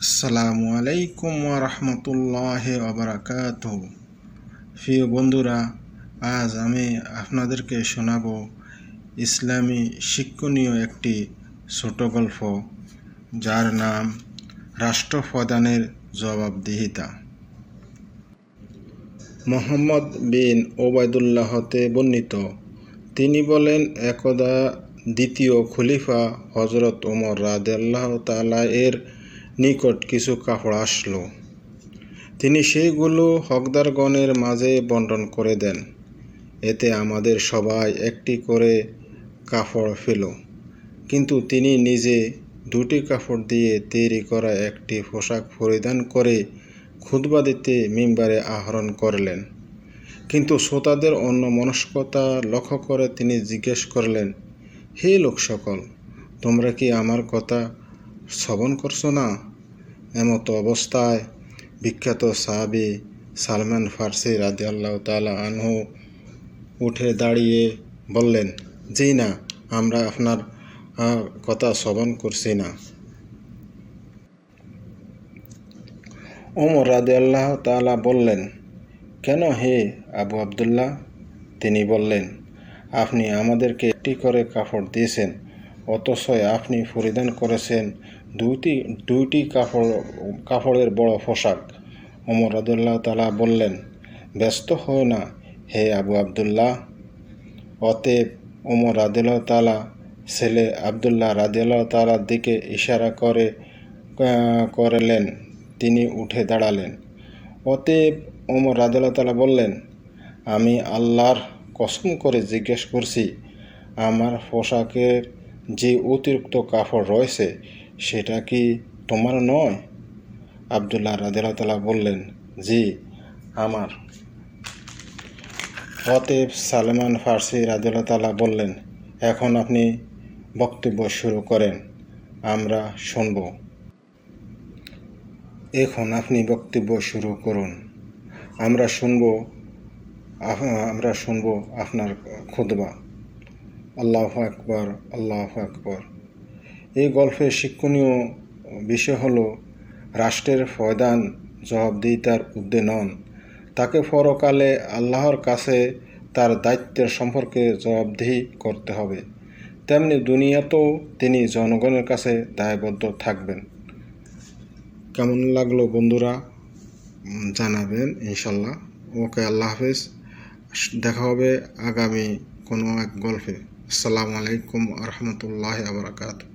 আসসালামু আলাইকুম ওয়া রাহমাতুল্লাহি ওয়া বারাকাতুহু। প্রিয় বন্ধুরা, আজ আমি আপনাদেরকে শোনাবো ইসলামী শিক্ষণীয় একটি ছোট গল্প, যার নাম রাষ্ট্রপ্রধানের জবাবদিহিতা। মুহাম্মদ বিন ওবায়দুল্লাহ হতে বর্ণিত, তিনি বলেন, একদা দ্বিতীয় খলিফা হযরত ওমর রাদিয়াল্লাহু তাআলা এর নিকট কিছু কাপড় আসলো। তিনি সেইগুলো হকদারগণের মাঝে বণ্টন করে দেন। এতে আমাদের সবাই একটি করে কাপড় পেল, কিন্তু তিনি নিজে দুটি কাপড় দিয়ে তৈরি করা একটি পোশাক পরিধান করে খুতবা দিতে মিম্বারে আরোহণ করলেন। কিন্তু শ্রোতাদের অন্যমনস্কতা লক্ষ্য করে তিনি জিজ্ঞেস করলেন, হে লোক সকল, তোমরা কি আমার কথা শ্রবণ করছো না? এমতো অবস্থায় বিখ্যাত সাহাবী সালমান ফার্সি রাদিয়াল্লাহু তাআলা আনহু উঠে দাঁড়িয়ে বললেন, জি না, আমরা আপনার কথা শ্রবণ করছি না। ওমর রাদিয়াল্লাহু তাআলা বললেন, কেন হে আবু আব্দুল্লাহ? তিনি বললেন, আপনি আমাদেরকে একটি করে কাপড় দিয়েছেন, অথচ আপনি পরিধান করেছেন দুইটি কাপড়ের বড় পোশাক। ওমর রাদিয়াল্লাহু তাআলা বললেন, ব্যস্ত হও না হে আবু আব্দুল্লাহ। অতএব ওমর রাদিয়াল্লাহু তাআলা ছেলে আব্দুল্লাহ রাদিয়াল্লাহু তাআলার দিকে ইশারা করলেন। তিনি উঠে দাঁড়ালেন। অতএব ওমর রাদিয়াল্লাহু তাআলা বললেন, আমি আল্লাহর কসম করে জিজ্ঞেস করছি, আমার পোশাকের যে অতিরিক্ত কাপড় রয়েছে সেটা কি তোমার নয়? আব্দুল্লাহ রাদিয়াল্লাহু তাআলা বললেন, জি, আমার। অতএব সালমান ফার্সি রাদিয়াল্লাহু তাআলা বললেন, এখন আপনি বক্তব্য শুরু করেন, আমরা শুনব। এখন আপনি বক্তব্য শুরু করুন, আমরা শুনব আপনার খুতবা। আল্লাহু আকবার, আল্লাহু আকবার। এই গল্পের শিক্ষণীয় বিষয় হলো, রাষ্ট্রের প্রধান জবাবদিহিতার ঊর্ধ্বে নন। তাকে পরকালে আল্লাহর কাছে তার দায়িত্বের সম্পর্কে জবাবদিহি করতে হবে, তেমনি দুনিয়াতেও তিনি জনগণের কাছে দায়বদ্ধ থাকবেন। কেমন লাগলো বন্ধুরা জানাবেন ইনশাল্লাহ। ওকে, আল্লাহ হাফেজ। দেখা হবে আগামী কোনো এক গল্পে। আসসালামু আলাইকুম ওয়া রাহমাতুল্লাহি ওয়া বারাকাতুহু।